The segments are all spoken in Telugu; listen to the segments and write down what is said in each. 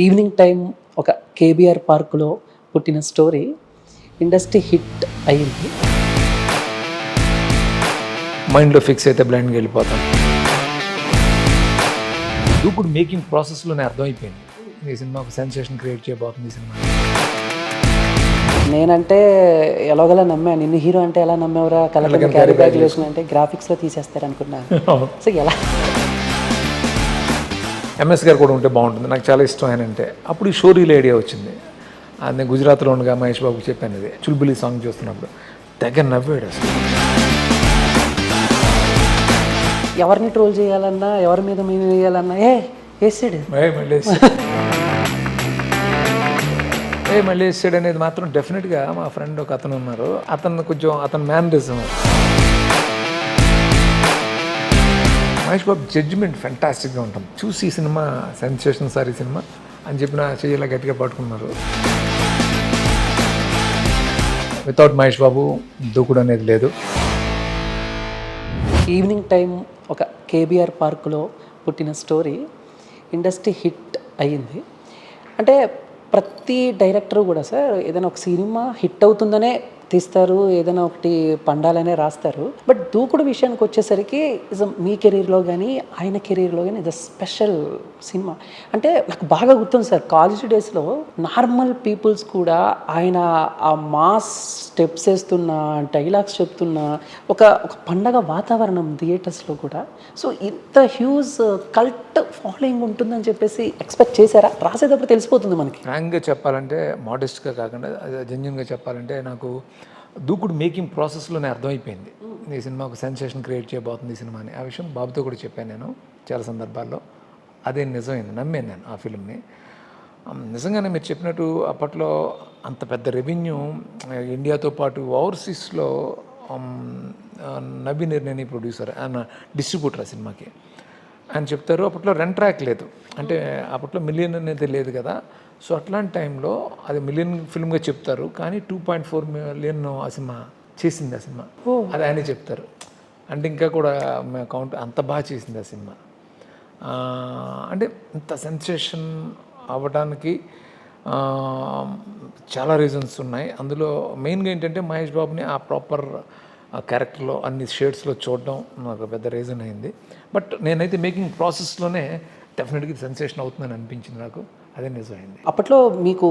ఈవినింగ్ టైం ఒక కేబీఆర్ పార్కులో పుట్టిన స్టోరీ ఇండస్ట్రీ హిట్ అయ్యింది. మైండ్లో ఫిక్స్ అయితే బ్లైండ్గా వెళ్ళిపోతాం. ఇప్పుడు మేకింగ్ ప్రాసెస్లోనే అర్థమైపోయింది ఈ సినిమా ఒక సెన్సేషన్ క్రియేట్ చేయబోతుంది. ఈ సినిమా నేనంటే ఎలాగోలా నమ్మా, నిన్ను హీరో అంటే ఎలా నమ్మేవరా, కలర్ క్యారీ బ్యాగ్ వేసిన అంటే గ్రాఫిక్స్లో తీసేస్తారు అనుకున్నాను. సో ఎలా ఎంఎస్ గారు కూడా ఉంటే బాగుంటుంది, నాకు చాలా ఇష్టం ఆయన అంటే. అప్పుడు ఈ షోరీల ఐడియా వచ్చింది. అది నేను గుజరాత్లో ఉండగా మహేష్ బాబుకి చెప్పాను. ఇది చుల్బులి సాంగ్ చూస్తున్నప్పుడు దగ్గర నవ్వాడు అసలు. ఎవరిని ట్రోల్ చేయాలన్నా, ఎవరి మీద మేము వేయాలన్నా వేసాడు మళ్ళీ వేసాడు అనేది మాత్రం డెఫినెట్గా మా ఫ్రెండ్ ఒక అతను ఉన్నారు, అతను మేనరిజం. మహేష్ బాబు జడ్జిమెంట్ ఫెంటాస్టిక్గా ఉంటుంది. చూసి ఈ సినిమా సెన్సేషన్ సార్ ఈ సినిమా అని చెప్పిన చెయ్యిలా గట్టిగా పట్టుకున్నారు. వితౌట్ మహేష్ బాబు దూకుడు అనేది లేదు. ఈవినింగ్ టైం ఒక కేబీఆర్ పార్కులో పుట్టిన స్టోరీ ఇండస్ట్రీ హిట్ అయ్యింది. అంటే ప్రతి డైరెక్టర్ కూడా సార్ ఏదైనా ఒక సినిమా హిట్ అవుతుందనే తీస్తారు, ఏదైనా ఒకటి పండాలనే రాస్తారు. బట్ దూకుడు విషయానికి వచ్చేసరికి మీ కెరీర్లో కానీ ఆయన కెరీర్లో కానీ ఇది స్పెషల్ సినిమా. అంటే నాకు బాగా గుర్తుంది సార్, కాలేజ్ డేస్లో నార్మల్ పీపుల్స్ కూడా ఆయన ఆ మాస్ స్టెప్స్ వేస్తున్న, డైలాగ్స్ చెప్తున్న ఒక పండగ వాతావరణం థియేటర్స్లో కూడా. సో ఇంత హ్యూజ్ కల్ట్ ఫాలోయింగ్ ఉంటుందని చెప్పేసి ఎక్స్పెక్ట్ చేశారా? రాసేటప్పుడు తెలిసిపోతుంది మనకి. ఫ్రాంక్గా చెప్పాలంటే, మోడెస్ట్గా కాకుండా జెన్యూన్గా చెప్పాలంటే, నాకు దూకుడు మేకింగ్ ప్రాసెస్లోనే అర్థమైపోయింది ఈ సినిమా ఒక సెన్సేషన్ క్రియేట్ చేయబోతుంది ఈ సినిమా అని. ఆ విషయం బాబుతో కూడా చెప్పాను నేను చాలా సందర్భాల్లో. అదే నిజమైంది, నమ్మాను నేను ఆ ఫిల్మ్ని. నిజంగానే మీరు చెప్పినట్టు అప్పట్లో అంత పెద్ద రెవెన్యూ ఇండియాతో పాటు ఓవర్సీస్లో నవీన్ నిర్ణయని ప్రొడ్యూసర్, ఆయన డిస్ట్రిబ్యూటర్ ఆ సినిమాకి. ఆయన చెప్తారు అప్పట్లో రెంట్ ట్రాక్ లేదు, అంటే అప్పట్లో మిలియన్ అనేది లేదు కదా. సో అట్లాంటి టైంలో అది మిలియన్ ఫిల్మ్గా చెప్తారు, కానీ 2.4 మిలియన్ ఆ సినిమా చేసింది. ఆ సినిమా అది ఆయనే చెప్తారు. అంటే ఇంకా కూడా కౌంట్ అంత బాగా చేసింది ఆ సినిమా. అంటే ఇంత సెన్సేషన్ అవ్వడానికి చాలా రీజన్స్ ఉన్నాయి. అందులో మెయిన్గా ఏంటంటే మహేష్ బాబుని ఆ ప్రాపర్ క్యారెక్టర్లో అన్ని షేడ్స్లో చూడడం నాకు పెద్ద రీజన్ అయింది. బట్ నేనైతే మేకింగ్ ప్రాసెస్లోనే డెఫినెట్గా సెన్సేషన్ అవుతుందని అనిపించింది నాకు. అదే నిజమైంది. అప్పట్లో మీకు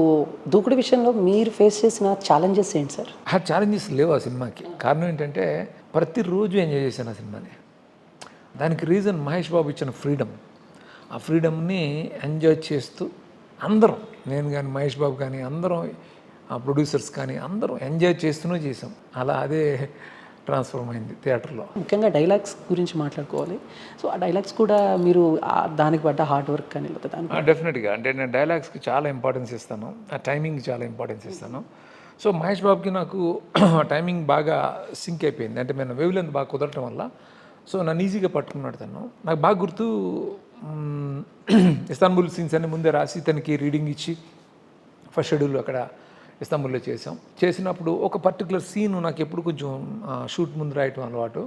దూకుడు విషయంలో మీరు ఫేస్ చేసిన ఛాలెంజెస్ ఏంటి సార్? ఆ ఛాలెంజెస్ లేవు ఆ సినిమాకి. కారణం ఏంటంటే ప్రతిరోజు ఎంజాయ్ చేశాను ఆ సినిమాని. దానికి రీజన్ మహేష్ బాబు ఇచ్చిన ఫ్రీడమ్. ఆ ఫ్రీడమ్ని ఎంజాయ్ చేస్తూ అందరం, నేను కానీ మహేష్ బాబు కానీ అందరం, ఆ ప్రొడ్యూసర్స్ కానీ అందరం ఎంజాయ్ చేస్తూనే చేసాం. అలా అదే ట్రాన్స్ఫార్మ్ అయింది థియేటర్లో. ముఖ్యంగా డైలాగ్స్ గురించి మాట్లాడుకోవాలి. సో ఆ డైలాగ్స్ కూడా మీరు దానికి పడ్డ హార్డ్ వర్క్ కానీ దానికి డెఫినెట్గా అంటే నేను డైలాగ్స్కి చాలా ఇంపార్టెన్స్ ఇస్తాను, ఆ టైమింగ్కి చాలా ఇంపార్టెన్స్ ఇస్తాను. సో మహేష్ బాబుకి నాకు టైమింగ్ బాగా సింక్ అయిపోయింది. అంటే నేను వేవ్ లెంత్ బాగా కుదరటం వల్ల సో నన్ను ఈజీగా పట్టుకున్నాడు తను. నాకు బాగా గుర్తు, ఇస్తాన్బుల్ సీన్స్ అన్ని ముందే రాసి తనకి రీడింగ్ ఇచ్చి ఫస్ట్ షెడ్యూల్ అక్కడ ఇస్తాంబుల్లో చేసినప్పుడు ఒక పర్టికులర్ సీన్ నాకు ఎప్పుడు కొంచెం షూట్ ముందు రాయటం అలవాటు.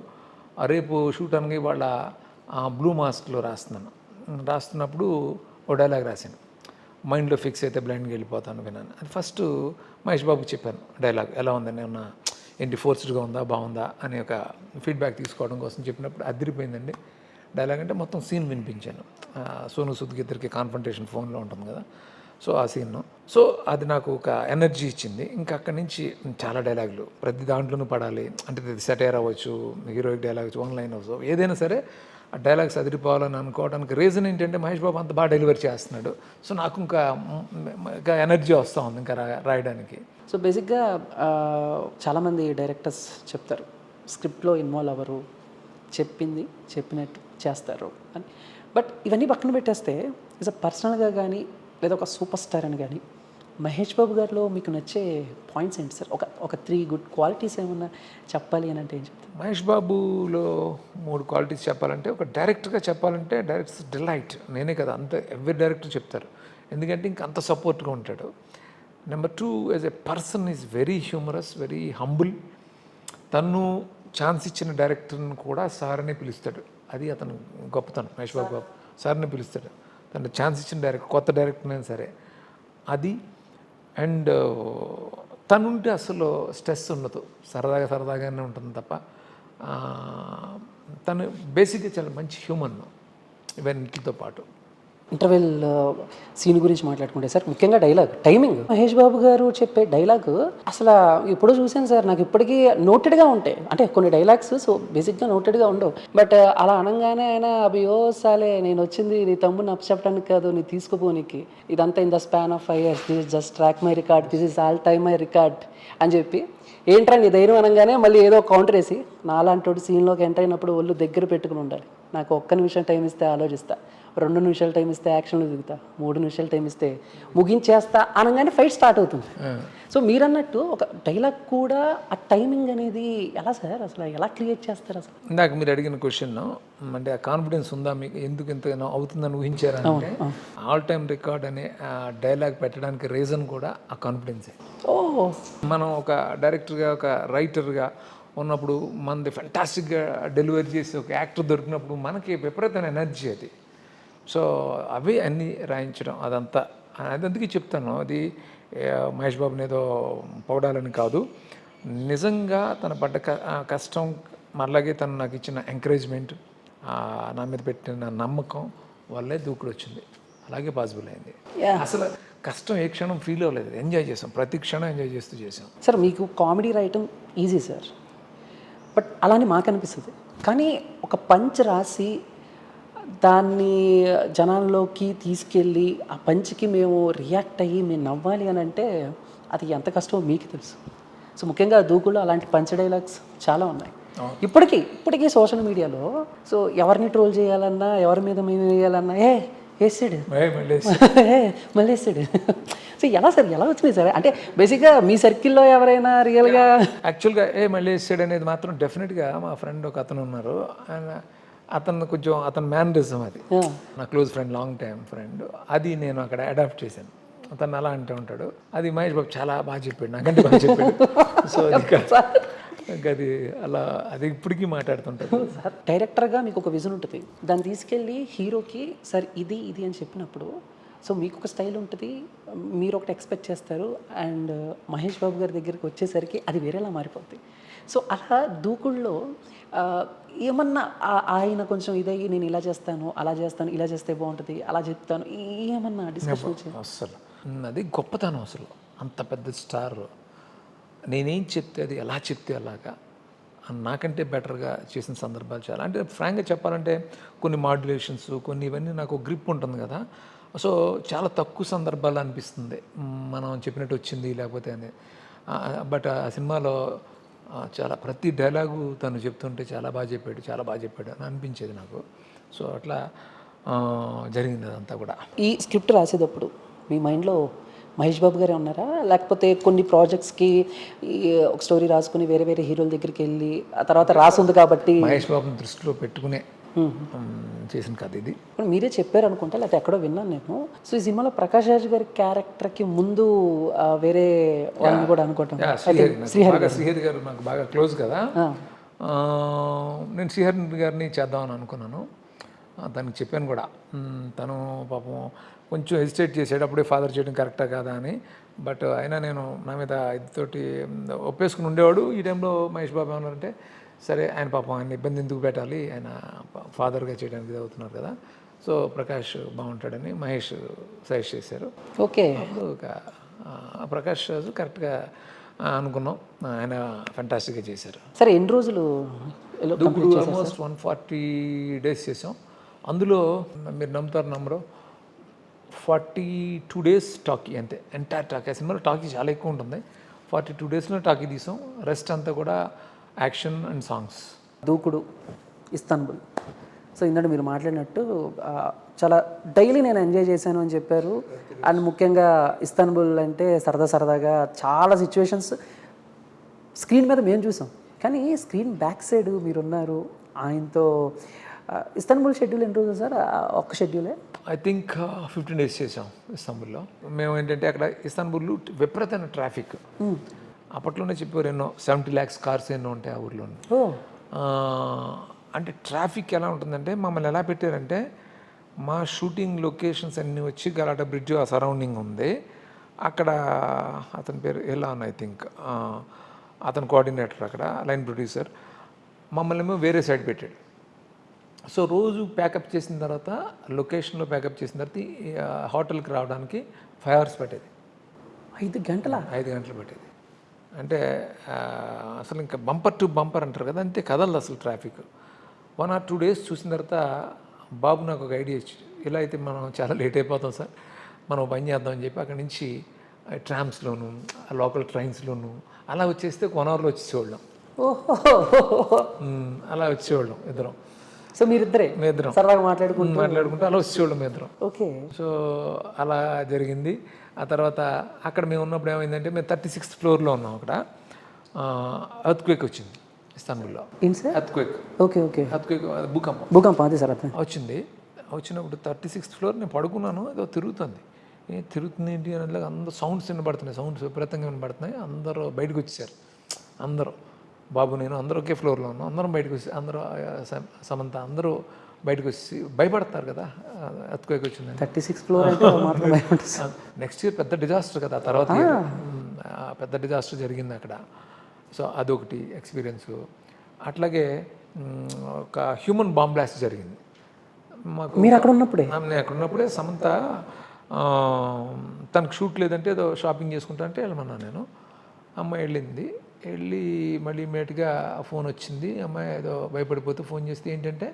రేపు షూట్ అనగా వాళ్ళ బ్లూ మాస్క్లో రాస్తున్నప్పుడు ఓ డైలాగ్ రాశాను, మైండ్లో ఫిక్స్ అయితే బ్లైండ్గా వెళ్ళిపోతాను విన్నాను. అది ఫస్ట్ మహేష్ బాబుకి చెప్పాను డైలాగ్ ఎలా ఉందని, ఏమన్నా ఏంటి ఫోర్స్డ్గా ఉందా బాగుందా అని ఒక ఫీడ్బ్యాక్ తీసుకోవడం కోసం చెప్పినప్పుడు అదిరిపోయిందండి డైలాగ్. అంటే మొత్తం సీన్ వినిపించాను. సోను సూద్కి ఇద్దరికి కాన్ఫంటేషన్ ఫోన్లో ఉంటుంది కదా, సో ఆ సీన్. సో అది నాకు ఒక ఎనర్జీ ఇచ్చింది. ఇంకా అక్కడి నుంచి చాలా డైలాగులు ప్రతి దాంట్లోనూ పడాలి. అంటే సెటైర్ అవ్వచ్చు, హీరోయిక్ డైలాగ్ అవ్వచ్చు, వన్ లైన్ అవ్వచ్చు, ఏదైనా సరే ఆ డైలాగ్స్ అదిరిపోవాలని అనుకోవడానికి రీజన్ ఏంటంటే మహేష్ బాబు అంత బాగా డెలివరీ చేస్తున్నాడు. సో నాకు ఇంకా ఎనర్జీ వస్తూ ఉంది ఇంకా రాయడానికి. సో బేసిక్గా చాలామంది డైరెక్టర్స్ చెప్తారు స్క్రిప్ట్లో ఇన్వాల్వ్ అవ్వరు, చెప్పింది చెప్పినట్టు చేస్తారు అని. బట్ ఇవన్నీ పక్కన పెట్టేస్తే ఇస్ పర్సనల్గా కానీ లేదా ఒక సూపర్ స్టార్ అని కానీ మహేష్ బాబు గారిలో మీకు నచ్చే పాయింట్స్ ఏంటి సార్? ఒక 3 గుడ్ క్వాలిటీస్ ఏమన్నా చెప్పాలి అని అంటే ఏం చెప్తారు? మహేష్ బాబులో 3 క్వాలిటీస్ చెప్పాలంటే, ఒక డైరెక్టర్గా చెప్పాలంటే డైరెక్టర్స్ డిలైట్. నేనే కదా, అంత ఎవ్రీ డైరెక్టర్ చెప్తారు, ఎందుకంటే ఇంక అంత సపోర్ట్గా ఉంటాడు. Number 2, as a person is very humorous, very humble. తను ఛాన్స్ ఇచ్చిన డైరెక్టర్ని కూడా సార్ అనే పిలుస్తాడు. అది అతను గొప్పతనం. మహేష్ బాబు సార్ని పిలుస్తాడు. తన ఛాన్స్ ఇచ్చిన డైరెక్టర్, కొత్త డైరెక్టర్ అయినా సరే అది. అండ్ తనుంటే అసలు స్ట్రెస్ ఉండదు, సరదాగానే ఉంటుంది తప్ప. తను బేసిక్గా చాలా మంచి హ్యూమన్ ఇవన్నిటితో పాటు. ఇంటర్వెల్ సీన్ గురించి మాట్లాడుకుంటే సార్, ముఖ్యంగా డైలాగ్ టైమింగ్, మహేష్ బాబు గారు చెప్పే డైలాగ్ అసలు ఎప్పుడో చూశాను సార్, నాకు ఇప్పటికీ నోటెడ్గా ఉంటాయి. అంటే కొన్ని డైలాగ్స్ సో బేసిక్గా నోటెడ్గా ఉండవు, బట్ అలా అనగానే ఆయన అభియో సాలే, నేను వచ్చింది నీ తమ్ముడిని అప్పచెప్పడానికి కాదు, నీ తీసుకుపోనికి, ఇదంతా in the span of 5 years, this is just track my record, this is all time my record అని చెప్పి, ఏంట్రా నీ ధైర్యం అనగానే మళ్ళీ ఏదో కౌంటర్ వేసి, నాలాంటి సీన్లోకి ఎంటర్ అయినప్పుడు ఒళ్ళు దగ్గర పెట్టుకుని ఉండాలి, నాకు ఒక్క నిమిషం టైం ఇస్తే ఆలోచిస్తా, 2 నిమిషాలు టైం ఇస్తే యాక్షన్లో దిగుతా, 3 నిమిషాలు టైం ఇస్తే ముగించేస్తా అనగానే ఫైట్ స్టార్ట్ అవుతుంది. సో మీరు అన్నట్టు ఒక డైలాగ్ కూడా ఆ టైమింగ్ అనేది ఎలా సార్, అసలు ఎలా క్రియేట్ చేస్తారు అసలు? ఇందాక మీరు అడిగిన క్వశ్చన్ అంటే ఆ కాన్ఫిడెన్స్ ఉందా మీకు, ఎందుకు ఇంత అవుతుందని ఊహించారా అంటే, ఆల్ టైమ్ రికార్డ్ అనే డైలాగ్ పెట్టడానికి రీజన్ కూడా ఆ కాన్ఫిడెన్సే. ఓ, మనం ఒక డైరెక్టర్గా, ఒక రైటర్గా ఉన్నప్పుడు మనది ఫెంటాస్టిక్గా డెలివరీ చేసి ఒక యాక్టర్ దొరికినప్పుడు మనకి విపరీతమైన ఎనర్జీ అది. సో అవి అన్నీ రాయించడం అదంతా, అది అందుకే చెప్తాను, అది మహేష్ బాబుని ఏదో పొగడాలని కాదు, నిజంగా తన పడ్డ కష్టం, అలాగే తను నాకు ఇచ్చిన ఎంకరేజ్మెంట్, నా మీద పెట్టిన నమ్మకం వల్లే దూకుడు వచ్చింది, అలాగే పాసిబుల్ అయింది. అసలు కష్టం ఏ క్షణం ఫీల్ అవ్వలేదు, ఎంజాయ్ చేసాం, ప్రతి క్షణం ఎంజాయ్ చేస్తూ చేసాం. సార్ మీకు కామెడీ రాయటం ఈజీ సార్, బట్ అలానే మాకు అనిపిస్తుంది, కానీ ఒక పంచ్ రాసి దాన్ని జనాల్లోకి తీసుకెళ్ళి ఆ పంచ్కి మేము రియాక్ట్ అయ్యి మేము నవ్వాలి అని అంటే అది ఎంత కష్టమో మీకు తెలుసు. సో ముఖ్యంగా దూకుల్లో అలాంటి పంచ్ డైలాగ్స్ చాలా ఉన్నాయి ఇప్పటికీ సోషల్ మీడియాలో. సో ఎవరిని ట్రోల్ చేయాలన్నా, ఎవరి మీద మేము వేయాలన్నా, వేసాడు మళ్ళీ వేసాడు. సో ఎలా సార్, ఎలా వచ్చినాయి సార్? అంటే బేసిక్గా మీ సర్కిల్లో ఎవరైనా రియల్గా యాక్చువల్గా మళ్ళీ వేసాడు అనేది మాత్రం డెఫినెట్గా మా ఫ్రెండ్ ఒక అతను ఉన్నారు, ఆయన అతను కొంచెం అతని మేనరిజం అది, నా close friend, long time friend, అది నేను అక్కడ అడాప్ట్ చేశాను. అతను అలా అంటూ ఉంటాడు, అది మహేష్ బాబు చాలా బాగా చెప్పాడు, నాకంటే బాగా చెప్పాడు. సో అది అలా, అది ఇప్పటికీ మాట్లాడుతుంటాడు. సార్ డైరెక్టర్గా మీకు ఒక విజన్ ఉంటుంది, దాన్ని తీసుకెళ్ళి హీరోకి సార్ ఇది అని చెప్పినప్పుడు, సో మీకు ఒక స్టైల్ ఉంటుంది, మీరు ఒకటి ఎక్స్పెక్ట్ చేస్తారు, అండ్ మహేష్ బాబు గారి దగ్గరికి వచ్చేసరికి అది వేరేలా మారిపోద్ది. సో అలా దూకుల్లో ఏమన్నా ఆయన కొంచెం ఇదయ్యి, నేను ఇలా చేస్తాను, అలా చేస్తాను, ఇలా చేస్తే బాగుంటుంది, అలా చెప్తాను, ఏమన్నా డిస్కషన్? అసలు అది గొప్పతనం, అసలు అంత పెద్ద స్టార్, నేనేం చెప్తే అది, ఎలా చెప్తే అలాగా, నాకంటే బెటర్గా చేసిన సందర్భాలు చాలా. అంటే ఫ్రాంక్గా చెప్పాలంటే కొన్ని మాడ్యులేషన్స్, కొన్ని ఇవన్నీ నాకు గ్రిప్ ఉంటుంది కదా, సో చాలా తక్కువ సందర్భాలు అనిపిస్తుంది మనం చెప్పినట్టు వచ్చింది లేకపోతే అని. బట్ ఆ సినిమాలో చాలా ప్రతి డైలాగు తను చెప్తుంటే చాలా బాగా చెప్పాడు అని అనిపించేది నాకు. సో అట్లా జరిగింది అదంతా కూడా. ఈ స్క్రిప్ట్ రాసేటప్పుడు మీ మైండ్లో మహేష్ బాబు గారే ఉన్నారా, లేకపోతే కొన్ని ప్రాజెక్ట్స్కి ఒక స్టోరీ రాసుకుని వేరే వేరే హీరోల దగ్గరికి వెళ్ళి ఆ తర్వాత రాసుంది కాబట్టి మహేష్ బాబుని దృష్టిలో పెట్టుకునే చేసిన కథ ఇది? మీరే చెప్పారు అనుకుంటా, లేకపోతే ఎక్కడో విన్నాను నేను. సో ఈ సినిమాలో ప్రకాష్ రాజ్ గారి క్యారెక్టర్కి ముందు వేరే వాళ్ళని కూడా అనుకోవటం, శ్రీహరి గారు నాకు బాగా క్లోజ్ కదా, నేను శ్రీహరి గారిని చేద్దామని అనుకున్నాను. తనకి చెప్పాను కూడా, తను పాపం కొంచెం హెసిటేట్ చేసాడు, అప్పుడే ఫాదర్ చేయడం కరెక్టా కాదా అని. బట్ అయినా నేను నా మీద ఇదితోటి ఒప్పేసుకుని ఉండేవాడు. ఈ టైంలో మహేష్ బాబు ఏమన్నారంటే, సరే ఆయన పాపం ఆయన ఇబ్బంది ఎందుకు పెట్టాలి, ఆయన ఫాదర్గా చేయడానికి ఇది అవుతున్నారు కదా, సో ప్రకాష్ బాగుంటాడని మహేష్ సజెస్ట్ చేశారు. ఓకే, అప్పుడు ఒక ప్రకాష్ రాజు కరెక్ట్గా అనుకున్నాం, ఆయన ఫెంటాస్టిక్గా చేశారు. సరే ఎన్ని రోజులు? ఆల్మోస్ట్ 140 days చేసాం. అందులో మీరు నమ్మరు 42 days టాకీ, అంతే ఎంటైర్ టాకీ. ఆ సినిమాలో టాకీ చాలా ఎక్కువ ఉంటుంది. 42 daysలో టాకీ తీసాం, రెస్ట్ అంతా కూడా యాక్షన్ అండ్ సాంగ్స్. దూకుడు, ఇస్తాన్బుల్, సో ఇందాక మీరు మాట్లాడినట్టు చాలా డైలీ నేను ఎంజాయ్ చేశాను అని చెప్పారు. అండ్ ముఖ్యంగా ఇస్తాన్బుల్ అంటే సరదాగా చాలా సిచ్యువేషన్స్ స్క్రీన్ మీద మేము చూసాం, కానీ స్క్రీన్ బ్యాక్ సైడ్ మీరున్నారు ఆయనతో. ఇస్తాన్బుల్ షెడ్యూల్ ఎన్ని రోజులు సార్? ఒక్క షెడ్యూలే ఐ థింక్ 15 days చేసాం ఇస్తాన్బుల్లో. మేము ఏంటంటే అక్కడ ఇస్తాన్బుల్లో విపరీతమైన ట్రాఫిక్, అప్పట్లోనే చెప్పారు ఎన్నో 70 lakhs కార్స్ ఎన్నో ఉంటాయి ఆ ఊర్లో. అంటే ట్రాఫిక్ ఎలా ఉంటుందంటే, మమ్మల్ని ఎలా పెట్టారంటే మా షూటింగ్ లొకేషన్స్ అన్నీ వచ్చి గలాట బ్రిడ్జ్ ఆ సరౌండింగ్ ఉంది. అక్కడ అతని పేరు ఎలాన్ ఐ థింక్, అతను కోఆర్డినేటర్ అక్కడ లైన్ ప్రొడ్యూసర్. మమ్మల్ని ఏమో వేరే సైడ్ పెట్టాడు. సో రోజు ప్యాకప్ చేసిన తర్వాత లొకేషన్లో ప్యాకప్ చేసిన తర్వాత హోటల్కి రావడానికి 5 hours పట్టేది. 5 గంటల 5 గంటలు పట్టేది. అంటే అసలు ఇంకా బంపర్ టు బంపర్ అంటారు కదా, అంతే కదలదు అసలు ట్రాఫిక్. 1 or 2 days చూసిన తర్వాత బాబు నాకు ఒక ఐడియా ఇచ్చి, ఇలా అయితే మనం చాలా లేట్ అయిపోతాం సార్, మనం పని చేద్దామని చెప్పి అక్కడి నుంచి ట్రామ్స్లోను లోకల్ ట్రైన్స్లోను అలా వచ్చేస్తే 1 hourలో వచ్చేసేవాళ్ళం. ఓహో. అలా వచ్చేవాళ్ళం ఇద్దరం. సో మీరిద్దరే మేమిద్దరం సరదాగా మాట్లాడుకుంటూ అలా వచ్చేవాళ్ళం మేమిద్దరం. ఓకే. సో అలా జరిగింది. ఆ తర్వాత అక్కడ మేము ఉన్నప్పుడు ఏమైందంటే మేము 36th floorలో ఉన్నాం. అక్కడ ఎర్త్క్వేక్ వచ్చింది ఇస్తాన్బుల్లో. ఏంటి సార్? Earthquake okay. భూకంపం అదే సార్ అర్థం. వచ్చింది. వచ్చినప్పుడు 36th floor నేను పడుకున్నాను, ఏదో తిరుగుతుంది. తిరుగుతుంది ఏంటి అని అందరూ సౌండ్స్ వినబడుతున్నాయి, సౌండ్స్ విపరీతంగా వినబడుతున్నాయి. అందరూ బయటకు వచ్చేసారు. అందరూ బాబు నేను అందరూ ఒకే ఫ్లోర్లో ఉన్నాం. అందరం బయటకు వచ్చి అందరూ సమంత అందరూ బయటకు వచ్చి భయపడతారు కదా ఎర్త్క్వేక్ వచ్చిందని. 36th floor అంటే మాత్రం నెక్స్ట్ ఇయర్ పెద్ద డిజాస్టర్ కదా, తర్వాత పెద్ద డిజాస్టర్ జరిగింది అక్కడ. సో అదొకటి ఎక్స్పీరియన్స్. అట్లాగే ఒక హ్యూమన్ బాంబ్ బ్లాస్ట్ జరిగింది మాకు. మీరు అక్కడ ఉన్నప్పుడే? నేను అక్కడ ఉన్నప్పుడే సమంత తనకు షూట్ లేదంటే ఏదో షాపింగ్ చేసుకుంటా అంటే వెళ్ళమన్నాను నేను. అమ్మాయి వెళ్ళి మళ్ళీ ఇమ్మీడియట్గా ఫోన్ వచ్చింది. అమ్మాయి ఏదో భయపడిపోతూ ఫోన్ చేస్తే ఏంటంటే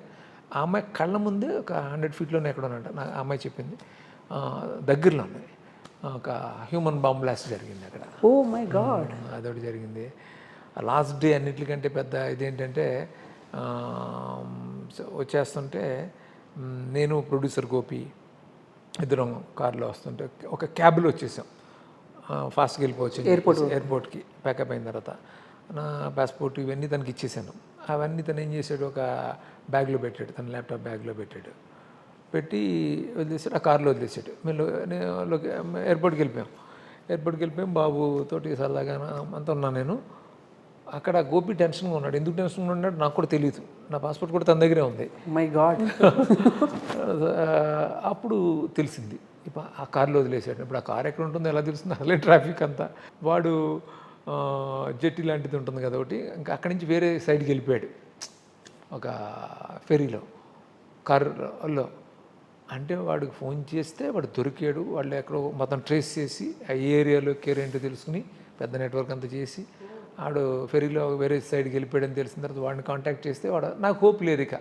ఆ అమ్మాయి కళ్ళ ముందే ఒక 100 feetలోనే ఎక్కడ ఉన్నట్టు నా అమ్మాయి చెప్పింది, దగ్గరలోనే ఒక హ్యూమన్ బాంబ్ బ్లాస్ట్ జరిగింది అక్కడ. Oh my God. అదొకటి జరిగింది. లాస్ట్ డే అన్నిటికంటే పెద్ద ఇదేంటంటే వచ్చేస్తుంటే నేను ప్రొడ్యూసర్ గోపి ఇద్దరం కార్లో వస్తుంటే ఒక క్యాబ్లో వచ్చేసాం. ఫాస్ట్గా వెళ్ళిపోవచ్చు ఎయిర్పోర్ట్కి. ప్యాకప్ అయిన తర్వాత నా పాస్పోర్ట్ ఇవన్నీ తనకి ఇచ్చేసాను. అవన్నీ తను ఏం చేశాడు, ఒక బ్యాగ్లో పెట్టాడు, తన ల్యాప్టాప్ బ్యాగ్లో పెట్టి వదిలేసాడు. ఆ కార్లో వదిలేసాడు. మేము ఎయిర్పోర్ట్కి వెళ్ళిపోయాం. బాబుతోటి సరదాగా అంతా ఉన్నాను నేను. అక్కడ గోపి టెన్షన్గా ఉన్నాడు. ఎందుకు టెన్షన్గా ఉన్నాడు నాకు కూడా తెలియదు. నా పాస్పోర్ట్ కూడా తన దగ్గరే ఉంది. My God. అప్పుడు తెలిసింది ఇప్పుడు ఆ కార్లో వదిలేసాడు. ఇప్పుడు ఆ కార్ ఎక్కడ ఉంటుందో ఎలా తెలుస్తుంది, అసలే ట్రాఫిక్ అంతా. వాడు జెట్టి లాంటిది ఉంటుంది కదా ఒకటి, ఇంకా అక్కడి నుంచి వేరే సైడ్కి వెళ్ళిపోయాడు ఒక ఫెరీలో కారులో. అంటే వాడికి ఫోన్ చేస్తే వాడు దొరికాడు. వాళ్ళు ఎక్కడో మొత్తం ట్రేస్ చేసి ఆ ఏరియాలో కేరేంటో తెలుసుకుని పెద్ద నెట్వర్క్ అంతా చేసి వాడు ఫెరీలో వేరే సైడ్కి వెళ్ళిపోయాడని తెలిసిన తర్వాత వాడిని కాంటాక్ట్ చేస్తే వాడు నాకు హోప్ లేదు, ఇక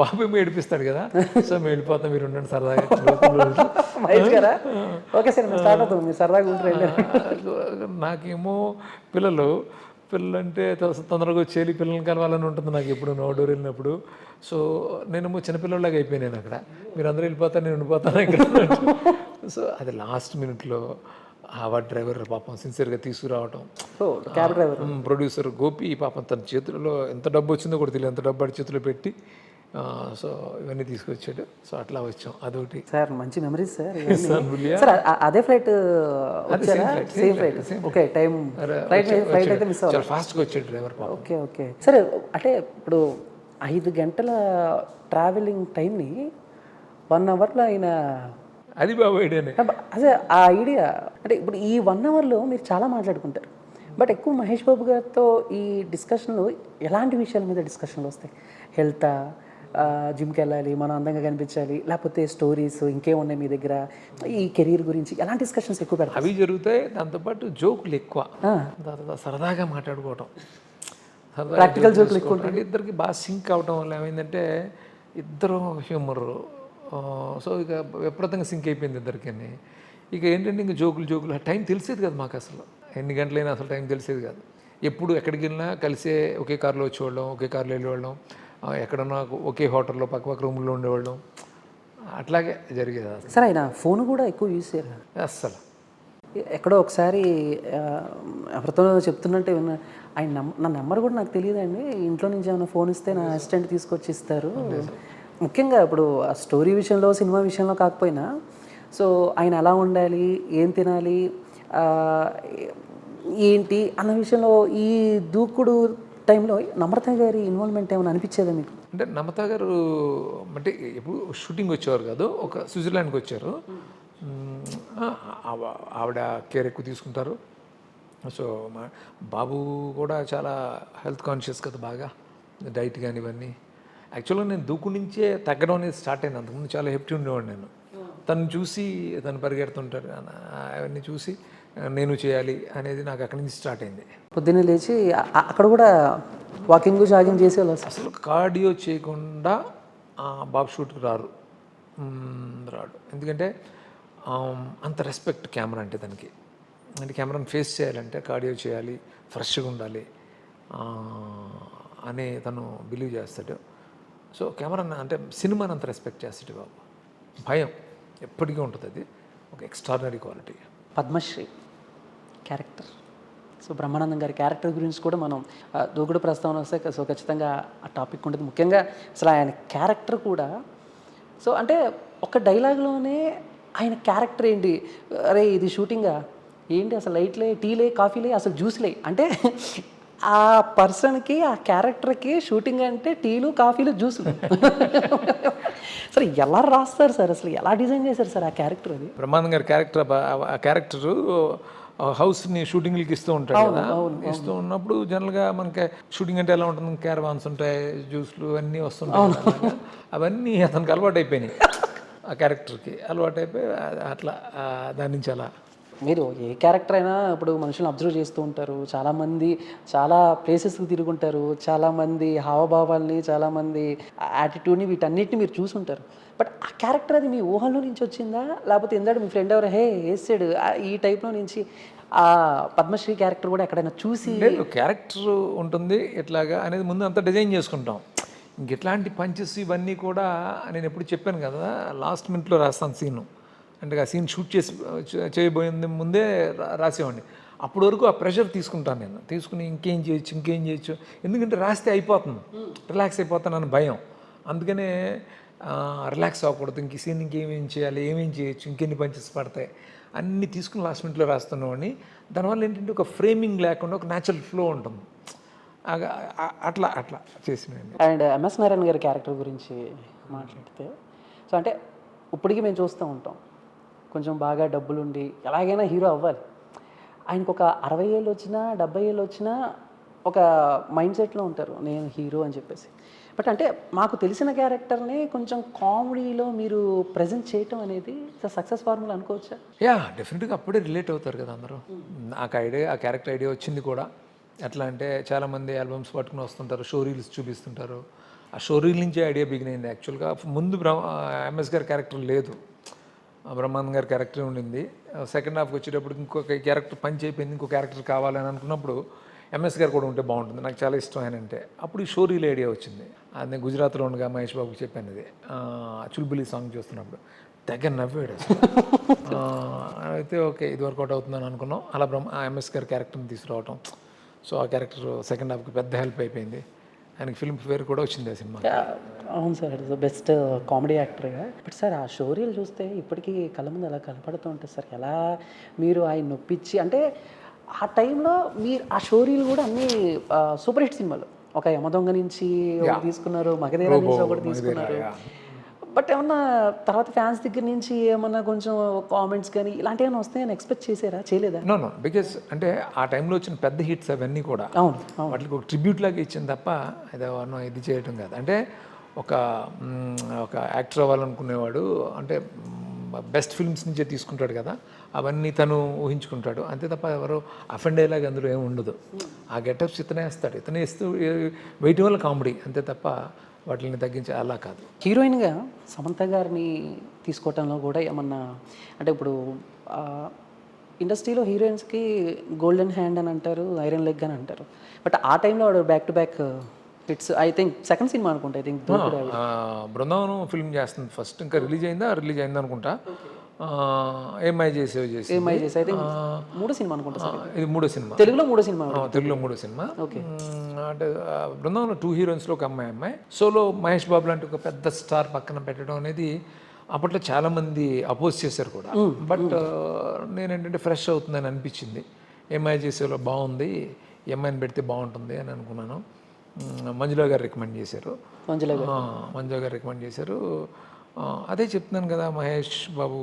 బాబు ఏమో ఏడిపిస్తాడు కదా, సో మేము వెళ్ళిపోతాం, మీరు ఉండండి సరదాగా. నాకేమో పిల్లలు అంటే తొందరగా వచ్చేయాలి, పిల్లల్ని కలవాలని ఉంటుంది నాకు ఎప్పుడు అవుట్డోర్ వెళ్ళినప్పుడు. సో నేనేమో చిన్నపిల్లలాగా అయిపోయినాను అక్కడ. మీరు అందరూ వెళ్ళిపోతాను, నేను ఉండిపోతాను ఇక్కడ. సో అది లాస్ట్ మినిట్లో వాడు డ్రైవర్ పాపం సిన్సియర్గా తీసుకురావటం. క్యాబ్ డ్రైవర్ ప్రొడ్యూసర్ గోపి పాపం తన చేతుల్లో ఎంత డబ్బు వచ్చిందో కూడా తెలియదు, ఎంత డబ్బు వాడి చేతిలో పెట్టి సో ఇవన్నీ తీసుకొచ్చాడు. సో అట్లా వచ్చాం. అదొకటి సార్, మంచి మెమరీస్ సార్. సార్ అదే flight same flight? Okay. Time flight అయితే మిస్ అవ్వాలి. చాలా ఫాస్ట్గా వచ్చాడు డ్రైవర్. ఓకే. సరే, అంటే ఇప్పుడు 5 గంటల ట్రావెలింగ్ టైంని 1 hourలో అయిన అది బాబు ఐడియానే. అదే ఆ ఐడియా. అంటే ఇప్పుడు ఈ 1 hourలో మీరు చాలా మాట్లాడుకుంటారు, బట్ ఎక్కువ మహేష్ బాబు గారితో ఈ డిస్కషన్లు ఎలాంటి విషయాల మీద డిస్కషన్లు వస్తాయి? హెల్త్, జిమ్కి వెళ్ళాలి, మనం అందంగా కనిపించాలి, లేకపోతే స్టోరీస్ ఇంకేమున్నాయి మీ దగ్గర, ఈ కెరీర్ గురించి ఎలాంటి డిస్కషన్స్ ఎక్కువ పెడతారు? అవి జరుగుతాయి. దాంతోపాటు జోకులు ఎక్కువ, సరదాగా మాట్లాడుకోవటం, ప్రాక్టికల్ జోకులు ఎక్కువ. అంటే ఇద్దరికి బాగా సింక్ అవడం వల్ల ఏమైందంటే ఇద్దరు హ్యూమర్. సో ఇక విపరీతంగా సింక్ అయిపోయింది ఇద్దరికి. ఇక ఏంటంటే ఇంక జోకులు టైం తెలిసేది కదా మాకు, అసలు ఎన్ని గంటలైనా అసలు టైం తెలిసేది కాదు. ఎప్పుడు ఎక్కడికి వెళ్ళినా కలిసే ఒకే కార్లో వచ్చేవాళ్ళం, ఒకే కార్లో వెళ్ళేవాళ్ళం, ఎక్కడన్నా ఒకే హోటల్లో పక్క రూమ్లో ఉండేవాళ్ళం. అట్లాగే జరిగేది అసలు. సార్, ఆయన ఫోన్ కూడా ఎక్కువ యూజ్ చేయరు అస్సలు. ఎక్కడో ఒకసారి ఎవరితో చెప్తున్నట్టే విన్నా, ఆయన నా నెంబర్ కూడా నాకు తెలియదండి, ఇంట్లో నుంచి ఏమైనా ఫోన్ ఇస్తే నా అసిస్టెంట్ తీసుకొచ్చి ఇస్తారు. ముఖ్యంగా ఇప్పుడు ఆ స్టోరీ విషయంలో, సినిమా విషయంలో కాకపోయినా, సో ఆయన ఎలా ఉండాలి, ఏం తినాలి, ఏంటి అన్న విషయంలో ఈ దూకుడు టైంలో నమ్రత గారి ఇన్వాల్వ్మెంట్ ఏమైనా అనిపించేదా మీకు? అంటే నమత గారు అంటే ఎప్పుడు షూటింగ్ వచ్చేవారు కాదు, ఒక స్విట్జర్లాండ్కి వచ్చారు. ఆవిడ కేర్ ఎక్కువ తీసుకుంటారు. సో మా బాబు కూడా చాలా హెల్త్ కాన్షియస్ కదా, బాగా డైట్ కానీ ఇవన్నీ. యాక్చువల్గా నేను దూకు నుంచే తగ్గడం అనేది స్టార్ట్ అయింది. అంతకుముందు చాలా హెప్టీ ఉండేవాడు నేను. తను చూసి తను పరిగెడుతుంటారు, అవన్నీ చూసి నేను చేయాలి అనేది నాకు అక్కడి నుంచి స్టార్ట్ అయింది. పొద్దున్నే లేచి అక్కడ కూడా వాకింగ్ జాగింగ్ చేసేవాళ్ళు సార్. అసలు కార్డియో చేయకుండా బాబు షూట్కి రాడు. ఎందుకంటే అంత రెస్పెక్ట్ కెమెరా అంటే దానికి. అంటే కెమెరాని ఫేస్ చేయాలంటే కార్డియో చేయాలి, ఫ్రెష్గా ఉండాలి అని తను బిలీవ్ చేస్తాడు. సో కెమెరాని అంటే సినిమాని అంత రెస్పెక్ట్ చేస్తాడు బాబు. భయం ఎప్పటికీ ఉంటుంది, అది ఒక extraordinary quality. Padmashri character, so Brahmanandam గారి క్యారెక్టర్ గురించి కూడా మనం దూకుడు ప్రస్తావన వస్తే సో ఖచ్చితంగా ఆ టాపిక్ ఉంటుంది. ముఖ్యంగా అసలు ఆయన క్యారెక్టర్ కూడా, సో అంటే ఒక డైలాగ్లోనే ఆయన క్యారెక్టర్ ఏంటి, అరే ఇది షూటింగా ఏంటి, అసలు లైట్లే, టీలే, కాఫీలే, అసలు జ్యూస్లే, అంటే ఆ పర్సన్కి ఆ క్యారెక్టర్కి షూటింగ్ అంటే టీలు, కాఫీలు, జ్యూసులు. సరే ఎలా రాస్తారు సార్, అసలు ఎలా డిజైన్ చేశారు సార్ ఆ క్యారెక్టర్? అది బ్రహ్మానందం గారి క్యారెక్టర్, ఆ క్యారెక్టరు హౌస్ని షూటింగ్లకి ఇస్తూ ఉంటాడు కదా. ఇస్తూ ఉన్నప్పుడు జనరల్గా మనకి షూటింగ్ అంటే ఎలా ఉంటుంది, క్యారవాన్స్ ఉంటాయి, జ్యూస్లు అన్నీ వస్తుంటాయి. అవన్నీ అతనికి అలవాటు అయిపోయినాయి, ఆ క్యారెక్టర్కి అలవాటు అయిపోయి అట్లా దాని నుంచి అలా. మీరు ఏ క్యారెక్టర్ అయినా ఇప్పుడు మనుషులను అబ్జర్వ్ చేస్తూ ఉంటారు, చాలామంది చాలా ప్లేసెస్కి తిరుగుంటారు, చాలామంది హావభావాల్ని, చాలామంది యాటిట్యూడ్ని, వీటన్నిటిని మీరు చూసుంటారు. బట్ ఆ క్యారెక్టర్ అది మీ ఊహల్లో నుంచి వచ్చిందా, లేకపోతే ఎందుకంటే మీ ఫ్రెండ్ ఎవరు వేసాడు ఈ టైప్లో నుంచి ఆ పద్మశ్రీ క్యారెక్టర్ కూడా ఎక్కడైనా చూసి? లేదు, క్యారెక్టర్ ఉంటుంది ఎట్లాగా అనేది ముందు అంతా డిజైన్ చేసుకుంటాం. ఇంక ఎట్లాంటి పంచెస్ ఇవన్నీ కూడా నేను ఎప్పుడు చెప్పాను కదా, లాస్ట్ మినిట్లో రాస్తాను సీను. అంటే ఆ సీన్ షూట్ చేయబోయింది ముందే రాసేవాడిని. అప్పటి వరకు ఆ ప్రెషర్ తీసుకుంటాను నేను, తీసుకుని ఇంకేం చేయొచ్చు, ఎందుకంటే రాస్తే అయిపోతుంది, రిలాక్స్ అయిపోతాను అని భయం. అందుకనే రిలాక్స్ అవ్వకూడదు, ఇంక సీన్ ఇంకేమేం చేయాలి, ఏమేం చేయొచ్చు, ఇంకెన్ని పంచెస్ పడతాయి అన్నీ తీసుకుని లాస్ట్ మినిట్లో రాస్తున్నవాడిని. దానివల్ల ఏంటంటే ఒక ఫ్రేమింగ్ లేకుండా ఒక న్యాచురల్ ఫ్లో ఉంటుంది, అట్లా చేసిన. అండ్ ఎంఎస్ నారాయణ గారి క్యారెక్టర్ గురించి మాట్లాడితే, సో అంటే ఇప్పటికీ మేము చూస్తూ ఉంటాం, కొంచెం బాగా డబ్బులుండి ఎలాగైనా హీరో అవ్వాలి. ఆయనకు ఒక 60 ఏళ్ళు వచ్చినా 70 ఏళ్ళు వచ్చినా ఒక మైండ్ సెట్లో ఉంటారు, నేను హీరో అని చెప్పేసి. బట్ అంటే మాకు తెలిసిన క్యారెక్టర్ని కొంచెం కామెడీలో మీరు ప్రజెంట్ చేయటం అనేది సక్సెస్ ఫార్ములా అనుకోవచ్చా? యా, డెఫినెట్గా అప్పుడే రిలేట్ అవుతారు కదా అందరూ. నాకు ఆ క్యారెక్టర్ ఐడియా వచ్చింది కూడా ఎట్లా అంటే, చాలామంది ఆల్బమ్స్ పట్టుకుని వస్తుంటారు, షో రీల్స్ చూపిస్తుంటారు. ఆ షో రీల్ నుంచే ఐడియా బిగిన్ అయింది. యాక్చువల్గా ముందు ఎంఎస్ గారి క్యారెక్టర్ లేదు, బ్రహ్మానందం గారి క్యారెక్టర్ ఉండింది. సెకండ్ హాఫ్కి వచ్చేటప్పుడు ఇంకొక క్యారెక్టర్ పని అయిపోయింది, ఇంకో క్యారెక్టర్ కావాలని అనుకున్నప్పుడు ఎంఎస్ గారు కూడా ఉంటే బాగుంటుంది, నాకు చాలా ఇష్టం ఆయన అంటే. అప్పుడు ఈ షో రీల్ ఐడియా వచ్చింది. అది నేను గుజరాత్లో ఉండగా మహేష్ బాబుకి చెప్పాను, ఇది చుల్బులి సాంగ్ చూస్తున్నప్పుడు దగ్గర నవ్వాడు అసలు. అయితే ఓకే, ఇది వర్కౌట్ అవుతుందని అనుకున్నాం. అలా ఎంఎస్ గారి క్యారెక్టర్ని తీసుకురావటం, సో ఆ క్యారెక్టర్ సెకండ్ హాఫ్కి పెద్ద హెల్ప్ అయిపోయింది. ఆయనకి ఫిల్మ్ ఫేర్ కూడా వచ్చింది ఆ సినిమా. అవును సార్, ఇట్స్ బెస్ట్ కామెడీ యాక్టర్గా. బట్ సార్ ఆ షోరీలు చూస్తే ఇప్పటికీ కళ్ళ ముందు అలా కనపడుతూ ఉంటుంది సార్. ఎలా మీరు ఆయన నొప్పించి, అంటే ఆ టైంలో మీరు ఆ షోరీలు కూడా అన్నీ సూపర్ హిట్ సినిమాలు. ఒక యమదొంగ నుంచి ఒకటి తీసుకున్నారు, మగధీర నుంచి ఒకటి తీసుకున్నారు. బట్ ఏమన్నా తర్వాత ఫ్యాన్స్ దగ్గర నుంచి ఏమన్నా కొంచెం కామెంట్స్ కానీ ఇలాంటివి ఏమైనా వస్తాయని ఎక్స్పెక్ట్ చేశారా, చేయలేదా? నో బికాజ్ అంటే ఆ టైంలో వచ్చిన పెద్ద హిట్స్ అవన్నీ కూడా వాటికి ఒక ట్రిబ్యూట్ లాగా ఇచ్చింది తప్ప ఏదో ఇది చేయటం కాదు. అంటే ఒక యాక్టర్ అవ్వాలనుకునేవాడు అంటే బెస్ట్ ఫిల్మ్స్ నుంచే తీసుకుంటాడు కదా, అవన్నీ తను ఊహించుకుంటాడు అంతే తప్ప ఎవరు అఫెండ్ అయ్యేలాగా అందులో ఏమి ఉండదు. ఆ గెటప్స్ ఇతనే ఇస్తూ వేయటం వల్ల కామెడీ అంతే తప్ప వాటిని తగ్గించే అలా కాదు. హీరోయిన్గా సమంత గారిని తీసుకోవటంలో కూడా ఏమన్నా, అంటే ఇప్పుడు ఇండస్ట్రీలో హీరోయిన్స్కి గోల్డెన్ హ్యాండ్ అని అంటారు, ఐరన్ లెగ్ అని అంటారు. బట్ ఆ టైంలో వాడు back to back hits, I think second cinema అనుకుంటా, ఐ థింక్ బృందావనం ఫిల్మ్ చేస్తుంది ఫస్ట్, ఇంకా రిలీజ్ అయింది అనుకుంటా. ఏమై చేసి ఐ థింక్ మూడో సినిమా అనుకుంటా సార్, ఇది మూడో సినిమా, తెలుగులో మూడో సినిమా. ఓకే. అంటే బృందావనం 2 హీరోయిన్స్లో ఒక అమ్మాయి సోలో మహేష్ బాబు లాంటి ఒక పెద్ద స్టార్ పక్కన పెట్టడం అనేది అప్పట్లో చాలామంది అపోజ్ చేశారు కూడా. బట్ నేనేంటంటే ఫ్రెష్ అవుతుందని అనిపించింది, ఏమై చేసేలో బాగుంది, ఎంఐని పెడితే బాగుంటుంది అని అనుకున్నాను. మంజులా గారు రికమెండ్ చేశారు. మంజులా గారు. మంజులా గారు రికమెండ్ చేశారు. అదే చెప్తున్నాను కదా, మహేష్ బాబు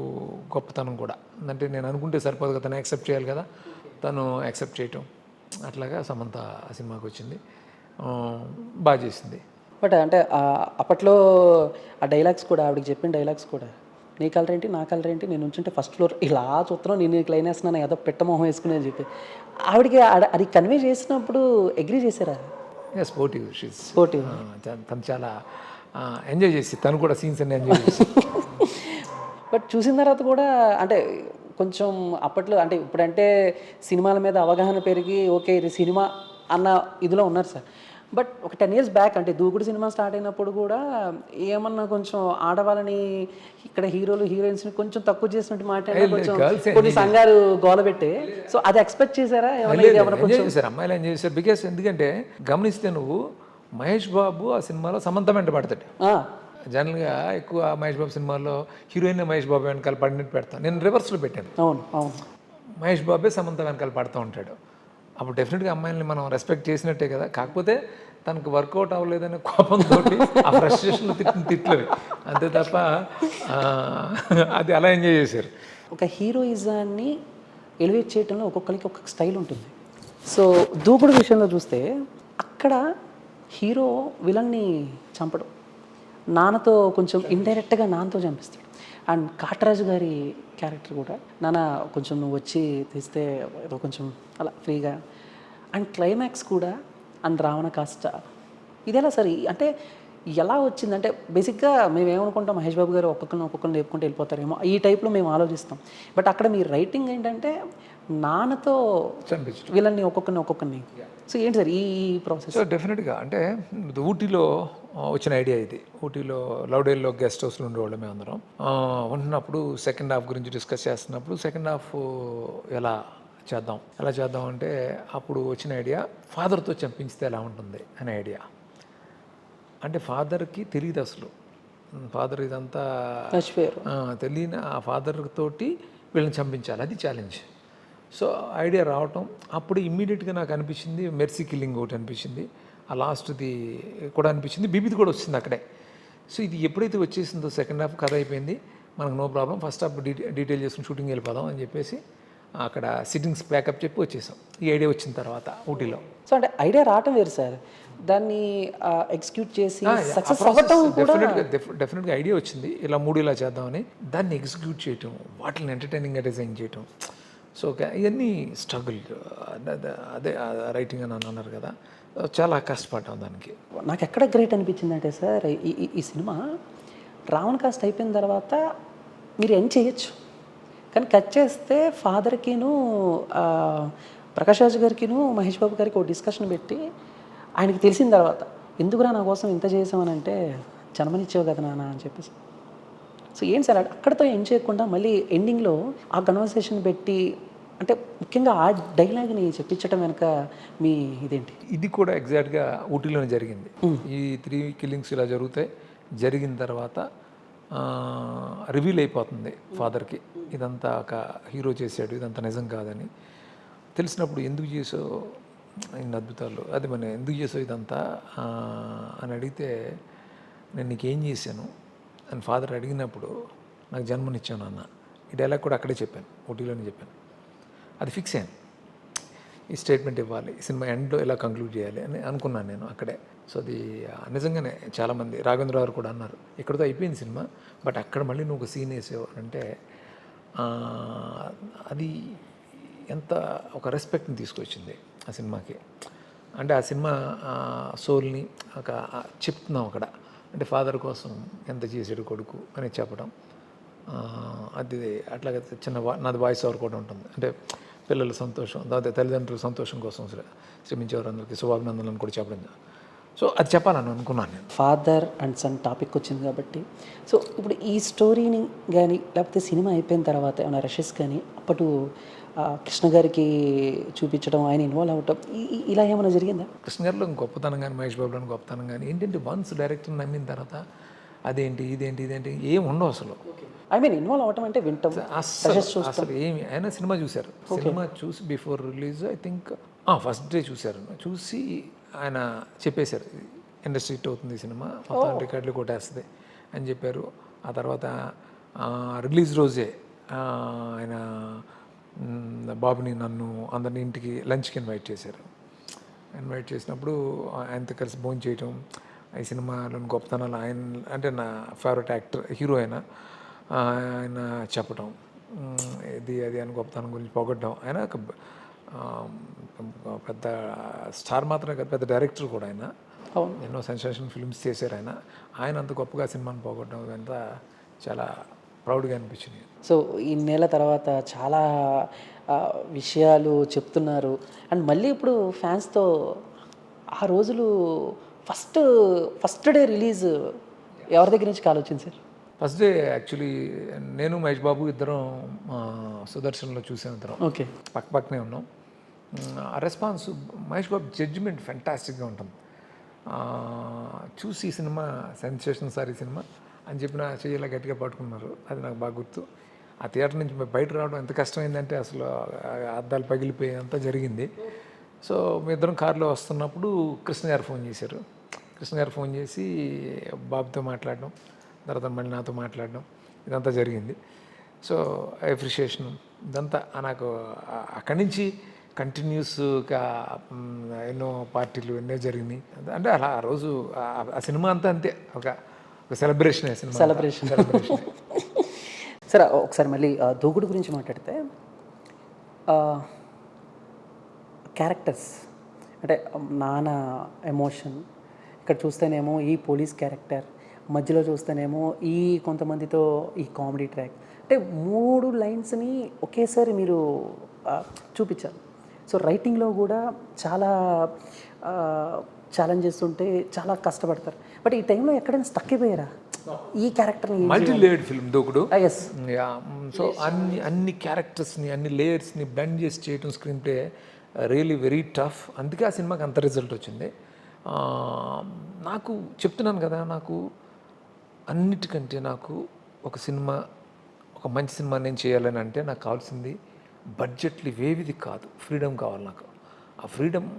గొప్పతనం కూడా అంటే నేను అనుకుంటే సరిపోదు కదా, తను యాక్సెప్ట్ చేయాలి కదా, తను యాక్సెప్ట్ చేయటం అట్లాగా సమంత ఆ సినిమాకి వచ్చింది. బాగా చేసింది. బట్ అంటే అప్పట్లో ఆ డైలాగ్స్ కూడా ఆవిడకి చెప్పిన డైలాగ్స్ కూడా, నీ కలర్ ఏంటి నా కలర్ ఏంటి, నేను ఉంచుంటే ఫస్ట్ ఫ్లోర్ ఇలా చూస్తున్నావు, నేను నీకు లైన్ వేస్తున్నాను ఏదో పెట్టమోహం వేసుకునే అని చెప్పి ఆవిడకి అది కన్వే చేసినప్పుడు అగ్రీ చేశారా? Sportive sportive. తను చాలా ఎంజాయ్ చేసి, తను కూడా సీన్స్ అన్ని ఎంజాయ్ చేసి. బట్ చూసిన తర్వాత కూడా అంటే కొంచెం అప్పట్లో అంటే ఇప్పుడంటే సినిమాల మీద అవగాహన పెరిగి ఓకే ఇది సినిమా అన్న ఇదిలో ఉన్నారు సార్. బట్ ఒక 10 years బ్యాక్ అంటే దూకుడు సినిమా స్టార్ట్ అయినప్పుడు కూడా ఏమన్నా కొంచెం ఆడవాళ్ళని ఇక్కడ హీరోలు హీరోయిన్స్ని కొంచెం తక్కువ చేసినట్టు మాట్లాడి కొంచెం కొన్ని సంఘాలు గోలబెట్టే, సో అది ఎక్స్పెక్ట్ చేశారా? ఎంజాయ్ చేశారు, అమ్మాయిలు ఎంజాయ్ చేశారు. బికాస్ ఎందుకంటే గమనిస్తే నువ్వు మహేష్ బాబు ఆ సినిమాలో సమంత వెంట పడతాడు. జనరల్గా ఎక్కువ మహేష్ బాబు సినిమాల్లో హీరోయిన్ మహేష్ బాబు వెనకాల పడినట్టు పెడతాను, నేను రివర్స్లో పెట్టాను. అవును అవును, మహేష్ బాబే సమంత వెనకాల పడుతూ ఉంటాడు. అప్పుడు డెఫినెట్గా అమ్మాయిల్ని మనం రెస్పెక్ట్ చేసినట్టే కదా. కాకపోతే తనకు వర్కౌట్ అవ్వలేదనే కోపంతో ఆ ఫ్రస్ట్రేషన్లో తిట్లవి అంతే తప్ప అది అలా ఎంజాయ్ చేశారు. ఒక హీరోయిజాన్ని ఎలివేట్ చేయడంలో ఒక్కొక్కరికి ఒక్కొక్క స్టైల్ ఉంటుంది. సో దూకుడు విషయంలో చూస్తే అక్కడ హీరో విలన్ని చంపడం, నాన్నతో కొంచెం ఇండైరెక్ట్గా నాన్నతో చంపిస్తాడు. అండ్ కాటరాజు గారి క్యారెక్టర్ కూడా, నాన్న కొంచెం నువ్వు వచ్చి తీస్తే ఏదో కొంచెం అలా ఫ్రీగా. అండ్ క్లైమాక్స్ కూడా అండ్ రావణ కాస్ట ఇదేలా సరే అంటే ఎలా వచ్చిందంటే బేసిక్గా మేము ఏమనుకుంటాం, మహేష్ బాబు గారు ఒక్కొక్కరిని లేపుకుంటూ వెళ్ళిపోతారేమో ఈ టైప్లో మేము ఆలోచిస్తాం. బట్ అక్కడ మీ రైటింగ్ ఏంటంటే నాన్నతో వీళ్ళని ఒక్కొక్కరిని. సో ఏంటి సార్ ఈ ప్రాసెస్? సో డెఫినెట్గా అంటే ఊటీలో వచ్చిన ఐడియా ఇది. ఊటీలో లౌడేల్లో గెస్ట్ హౌస్లో ఉండేవాళ్ళు మేము అందరం. ఉంటున్నప్పుడు సెకండ్ హాఫ్ గురించి డిస్కస్ చేస్తున్నప్పుడు సెకండ్ హాఫ్ ఎలా చేద్దాం అంటే అప్పుడు వచ్చిన ఐడియా ఫాదర్తో చంపించితే ఎలా ఉంటుంది అనే ఐడియా. అంటే ఫాదర్కి తెలియదు అసలు, ఫాదర్ ఇదంతా తెలియని ఆ ఫాదర్ తోటి వీళ్ళని చంపించాలి, అది ఛాలెంజ్. సో ఐడియా రావటం అప్పుడు ఇమ్మీడియట్గా నాకు అనిపించింది మెర్సీ కిల్లింగ్ ఒకటి అనిపించింది, ఆ లాస్ట్ది కూడా అనిపించింది, బీబీది కూడా వచ్చింది అక్కడే. సో ఇది ఎప్పుడైతే వచ్చేసిందో సెకండ్ హాఫ్ కథ అయిపోయింది, మనకు no problem, first half detail చేసుకుని షూటింగ్ వెళ్ళిపోదాం అని చెప్పేసి అక్కడ సిట్టింగ్స్ ప్యాకప్ చెప్పి వచ్చేసాం ఈ ఐడియా వచ్చిన తర్వాత ఊటీలో. సో అంటే ఐడియా రావటం వేరు సార్, దాన్ని ఎగ్జిక్యూట్ చేసి సక్సెస్ అవ్వటం కూడా డెఫినెట్గా ఐడియా వచ్చింది ఇలా 3 ఇలా చేద్దామని, దాన్ని ఎగ్జిక్యూట్ చేయటం, వాటిని ఎంటర్టైనింగ్గా డిజైన్ చేయటం. సో ఇవన్నీ స్ట్రగుల్, అదే రైటింగ్ అని అన్నారు కదా, చాలా కష్టపడ్డాం దానికి. నాకు ఎక్కడ గ్రేట్ అనిపించింది అంటే సార్ ఈ సినిమా రావణ కాస్ట్ అయిపోయిన తర్వాత మీరు ఏం చేయొచ్చు, కానీ కట్ చేస్తే ఫాదర్కిను ప్రకాష్ రాజ్ గారికిను మహేష్ బాబు గారికి ఒక డిస్కషన్ పెట్టి ఆయనకి తెలిసిన తర్వాత ఎందుకురా నా కోసం ఇంత చేసామని అంటే జన్మనిచ్చావు కదా నాన్న అని చెప్పేసి. సో ఏంటి సార్ అక్కడితో ఏం చేయకుండా మళ్ళీ ఎండింగ్లో ఆ కన్వర్సేషన్ పెట్టి అంటే ముఖ్యంగా ఆ డైలాగ్ని చెప్పించడం వెనక మీ ఇదేంటి? ఇది కూడా ఎగ్జాక్ట్గా ఊటీలోనే జరిగింది. ఈ 3 కిల్లింగ్స్ ఇలా జరిగిన తర్వాత రివీల్ అయిపోతుంది ఫాదర్కి, ఇదంతా ఒక హీరో చేశాడు, ఇదంతా నిజం కాదని తెలిసినప్పుడు ఎందుకు చేసావు ఇన్ని అద్భుతాలు, అది మన ఎందుకు చేసావు ఇదంతా అని అడిగితే నేను నీకేం చేశాను అని ఫాదర్ అడిగినప్పుడు నాకు జన్మనిచ్చాను అన్న, ఈ డైలాగ్ కూడా అక్కడే చెప్పాను, ఊటీలోనే చెప్పాను. అది ఫిక్స్ అయ్యాను, ఈ స్టేట్మెంట్ ఇవ్వాలి, ఈ సినిమా ఎండ్లో ఎలా కంక్లూడ్ చేయాలి అని అనుకున్నాను నేను అక్కడే. సో అది నిజంగానే చాలామంది రాఘవేంద్ర గారు కూడా అన్నారు ఇక్కడితో అయిపోయింది సినిమా, బట్ అక్కడ మళ్ళీ నువ్వు ఒక సీన్ వేసావు అంటే అది ఎంత ఒక రెస్పెక్ట్ని తీసుకొచ్చింది ఆ సినిమాకి. అంటే ఆ సినిమా సోల్ని ఒక చెప్తున్నాం అక్కడ, అంటే ఫాదర్ కోసం ఎంత చేసాడు కొడుకు అని చెప్పడం. అది అట్లాగే నాది వాయిస్ ఓవర్ కూడా ఉంటుంది, అంటే పిల్లల సంతోషం, తర్వాత తల్లిదండ్రుల సంతోషం కోసం శ్రమించేవారు అందరికీ శుభాభినందనలు కూడా చెప్పడం. సో అది చెప్పాలని అనుకున్నాను నేను. ఫాదర్ అండ్ సన్ టాపిక్ వచ్చింది కాబట్టి, సో ఇప్పుడు ఈ స్టోరీని కానీ లేకపోతే సినిమా అయిపోయిన తర్వాత ఏమైనా రషెస్ కానీ అప్పటి కృష్ణ గారికి చూపించడం, ఆయన ఇన్వాల్వ్ అవ్వటం ఇలా ఏమైనా జరిగిందా? కృష్ణ గారిలో గొప్పతనం కానీ మహేష్ బాబులో గొప్పతనం కానీ ఏంటంటే వన్స్ డైరెక్టర్ నమ్మిన తర్వాత అదేంటి ఇదేంటి ఏం ఉండవు అసలు. ఐ మీన్ ఇన్వాల్వ్ అవ్వటం అంటే వింటాం అసలు ఏమి. ఆయన సినిమా చూశారు, సినిమా చూసి before release I think first day చూశారు, చూసి ఆయన చెప్పేశారు, ఇండస్ట్రీ హిట్ అవుతుంది ఈ సినిమా, మొత్తం రికార్డులు కొట్టేస్తుంది అని చెప్పారు. ఆ తర్వాత రిలీజ్ రోజే ఆయన బాబుని, నన్ను, అందరినీ ఇంటికి లంచ్కి ఇన్వైట్ చేశారు. ఇన్వైట్ చేసినప్పుడు ఆయనతో కలిసి భోజనం చేయటం, ఈ సినిమాలోని గొప్పతనాలు ఆయన అంటే నా ఫేవరెట్ యాక్టర్ హీరో ఆయన చెప్పటం, ఇది అది అని గొప్పతనం గురించి పొగడ్డం. ఆయన ఒక పెద్ద స్టార్ మాత్రమే కాదు, పెద్ద డైరెక్టర్ కూడా ఆయన. ఎన్నో సెన్సేషన్ ఫిల్మ్స్ చేశారు ఆయన అంత గొప్పగా సినిమాని పోగొట్టడం ఇదంతా చాలా ప్రౌడ్గా అనిపించింది. సో ఈ నెల తర్వాత చాలా విషయాలు చెప్తున్నారు. అండ్ మళ్ళీ ఇప్పుడు ఫ్యాన్స్తో ఆ రోజులు ఫస్ట్ డే రిలీజ్ ఎవరి దగ్గర నుంచి కాల్ వచ్చింది సార్? ఫస్ట్ డే యాక్చువల్లీ నేను మహేష్ బాబు ఇద్దరం సుదర్శన్లో చూసాం, ఇద్దరం ఓకే, పక్కనే ఉన్నాం. ఆ రెస్పాన్స్, మహేష్ బాబు జడ్జిమెంట్ ఫెంటాస్టిక్గా ఉంటుంది. చూసి ఈ సినిమా సెన్సేషన్ సార్ ఈ సినిమా అని చెప్పిన చెయ్యిలా గట్టిగా పట్టుకున్నారు. అది నాకు బాగా గుర్తు. ఆ థియేటర్ నుంచి బయట రావడం ఎంత కష్టమైందంటే అసలు అద్దాలు పగిలిపోయి అంతా జరిగింది. సో మీ ఇద్దరం కారులో వస్తున్నప్పుడు కృష్ణ గారు ఫోన్ చేశారు. కృష్ణ గారు ఫోన్ చేసి బాబుతో మాట్లాడడం, తర్వాత మళ్ళీ నాతో మాట్లాడడం, ఇదంతా జరిగింది. సో అప్రిషియేషన్ ఇదంతా నాకు అక్కడి నుంచి కంటిన్యూస్గా ఎన్నో పార్టీలు ఎన్నో జరిగినాయి. అంటే అలా ఆ రోజు ఆ సినిమా అంతా అంతే, ఒక సెలబ్రేషన్ సినిమా, సెలబ్రేషన్. సరే ఒకసారి మళ్ళీ దూకుడు గురించి మాట్లాడితే, క్యారెక్టర్స్ అంటే నాన్న ఎమోషన్, ఇక్కడ చూస్తేనేమో ఈ పోలీస్ క్యారెక్టర్, మధ్యలో చూస్తేనేమో ఈ కొంతమందితో ఈ కామెడీ ట్రాక్, అంటే 3 లైన్స్ని ఒకేసారి మీరు చూపించారు. సో రైటింగ్లో కూడా చాలా ఛాలెంజెస్ ఉంటే చాలా కష్టపడతారు. బట్ ఈ టైంలో ఎక్కడైనా స్టక్ అయిపోయారా ఈ క్యారెక్టర్ని? మల్టీ లేయర్డ్ ఫిల్మ్ దూకుడు. ఎస్. సో అన్ని క్యారెక్టర్స్ని, అన్ని లేయర్స్ని బ్లెండ్ చేసి చేయటం screen play really very tough. అందుకే ఆ సినిమాకి అంత రిజల్ట్ వచ్చింది. నాకు చెప్తున్నాను కదా, నాకు అన్నిటికంటే నాకు ఒక సినిమా, ఒక మంచి సినిమా నేను చేయాలని అంటే నాకు కావాల్సింది బడ్జెట్లు ఇవేవిది కాదు, ఫ్రీడమ్ కావాలి నాకు. ఆ ఫ్రీడమ్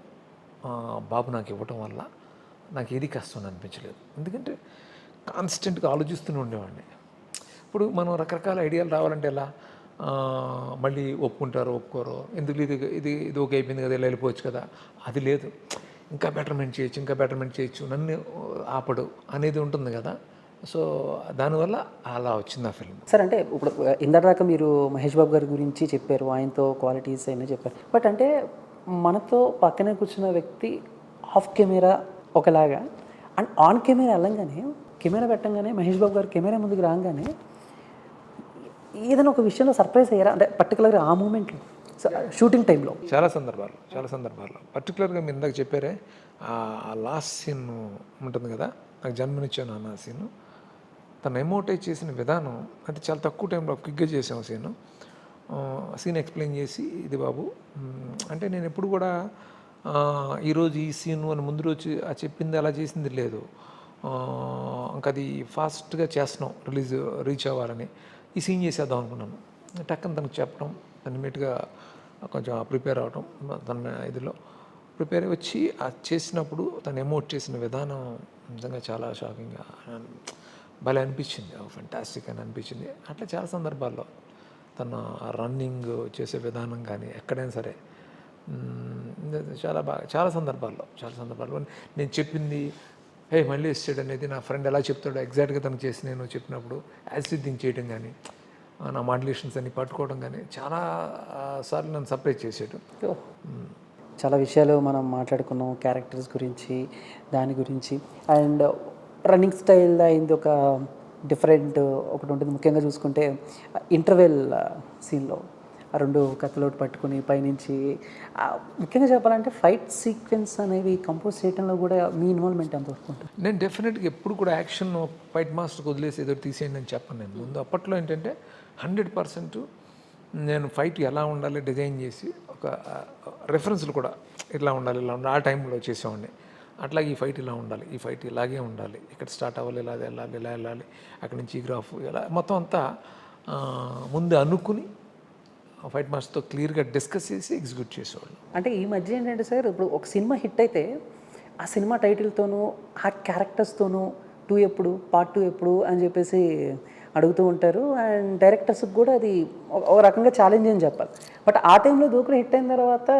బాబు నాకు ఇవ్వటం వల్ల నాకు ఏది కష్టం అనిపించలేదు. ఎందుకంటే కాన్స్టెంట్గా ఆలోచిస్తూనే ఉండేవాడిని. ఇప్పుడు మనం రకరకాల ఐడియాలు రావాలంటే ఎలా, మళ్ళీ ఒప్పుకుంటారో ఒప్పుకోరో, ఎందుకు ఇది ఇది ఇది ఓకే అయిపోయింది కదా, ఇలా వెళ్ళిపోవచ్చు కదా, అది లేదు. ఇంకా బెటర్మెంట్ చేయొచ్చు, నన్ను ఆపడు అనేది ఉంటుంది కదా. సో దానివల్ల అలా వచ్చింది ఆ ఫిల్మ్. సార్ అంటే ఇప్పుడు ఇందాక మీరు మహేష్ బాబు గారి గురించి చెప్పారు, ఆయనతో క్వాలిటీస్ అయినా చెప్పారు. బట్ అంటే మనతో పక్కనే కూర్చున్న వ్యక్తి ఆఫ్ కెమెరా ఒకలాగా, అండ్ ఆన్ కెమెరా వెళ్ళంగానే, కెమెరా పెట్టంగానే మహేష్ బాబు గారు కెమెరా ముందుకు రాగానే ఏదైనా ఒక విషయంలో సర్ప్రైజ్ అయ్యారా? అంటే పర్టికులర్గా ఆ మూమెంట్లో షూటింగ్ టైంలో చాలా సందర్భాల్లో పర్టికులర్గా మీరు ఇందాక చెప్పారే ఆ లాస్ట్ సీన్ ఉంటుంది కదా, నాకు జన్మనిచ్చాను అన్న సీను, తను ఎమోటైజ్ చేసిన విధానం అంటే చాలా తక్కువ టైంలో క్విక్గా చేసాము సీన్ ఎక్స్ప్లెయిన్ చేసి, ఇది బాబు అంటే నేను ఎప్పుడు కూడా ఈరోజు ఈ సీను అని ముందు రోజు చెప్పింది అలా చేసింది లేదు. ఇంకా అది ఫాస్ట్గా చేస్తున్నాం రీచ్ అవ్వాలని ఈ సీన్ చేసేద్దాం అనుకున్నాను. టక్కన తనకు చెప్పడం, దాన్ని ఇమీడియట్గా కొంచెం ప్రిపేర్ అవ్వడం, తన ఇదిలో ప్రిపేర్ వచ్చి చేసినప్పుడు తను ఎమోట్ చేసిన విధానం నిజంగా చాలా షాకింగ్గా భలే అనిపించింది, ఫెంటాస్టిక్ అని అనిపించింది. అట్లా చాలా సందర్భాల్లో తన రన్నింగ్ చేసే విధానం కానీ ఎక్కడైనా సరే చాలా సందర్భాల్లో నేను చెప్పింది మళ్ళీ ఇస్తాడు అనేది నా ఫ్రెండ్ ఎలా చెప్తాడో ఎగ్జాక్ట్గా తను చేసి నేను చెప్పినప్పుడు యాసిడ్ థింక్ చేయడం కానీ, నా మాడ్యులేషన్స్ అన్ని పట్టుకోవడం కానీ చాలా సార్లు నన్ను సర్ప్రైజ్ చేసాడు. చాలా విషయాలు మనం మాట్లాడుకున్నాం, క్యారెక్టర్స్ గురించి, దాని గురించి. అండ్ రన్నింగ్ స్టైల్ అయింది ఒక డిఫరెంట్ ఒకటి ఉంటుంది. ముఖ్యంగా చూసుకుంటే ఇంటర్వెల్ సీన్లో ఆ 2 కత్తులోటి పట్టుకుని పైనుంచి, ముఖ్యంగా చెప్పాలంటే ఫైట్ సీక్వెన్స్ అనేవి కంపోజ్ చేయడంలో కూడా మీ ఇన్వాల్వ్మెంట్ ఎంత వరకు ఉంటుంది? నేను డెఫినెట్గా ఎప్పుడు కూడా యాక్షన్ ఫైట్ మాస్టర్కి వదిలేసి ఏదో తీసేయండి అని చెప్పను. నేను ముందు అప్పట్లో ఏంటంటే 100% నేను ఫైట్ ఎలా ఉండాలి డిజైన్ చేసి, ఒక రెఫరెన్స్లు కూడా ఇట్లా ఉండాలి ఆ టైంలో చేసేవాడిని. అట్లాగే ఈ ఫైట్ ఇలా ఉండాలి, ఈ ఫైట్ ఇలాగే ఉండాలి, ఇక్కడ స్టార్ట్ అవ్వాలి, ఇలా వెళ్ళాలి, అక్కడి నుంచి ఈ గ్రాఫ్ ఇలా మొత్తం అంతా ముందు అనుకుని ఫైట్ మాస్టర్తో క్లియర్గా డిస్కస్ చేసి ఎగ్జిక్యూట్ చేసేవాళ్ళు. అంటే ఈ మధ్య ఏంటంటే సార్, ఇప్పుడు ఒక సినిమా హిట్ అయితే ఆ సినిమా టైటిల్తోనూ ఆ క్యారెక్టర్స్తోనూ 2 ఎప్పుడు, పార్ట్ 2 ఎప్పుడు అని చెప్పేసి అడుగుతూ ఉంటారు. అండ్ డైరెక్టర్స్కి కూడా అది ఒక రకంగా ఛాలెంజ్ అని చెప్పాలి. బట్ ఆ టైంలో దూకుడు హిట్ అయిన తర్వాత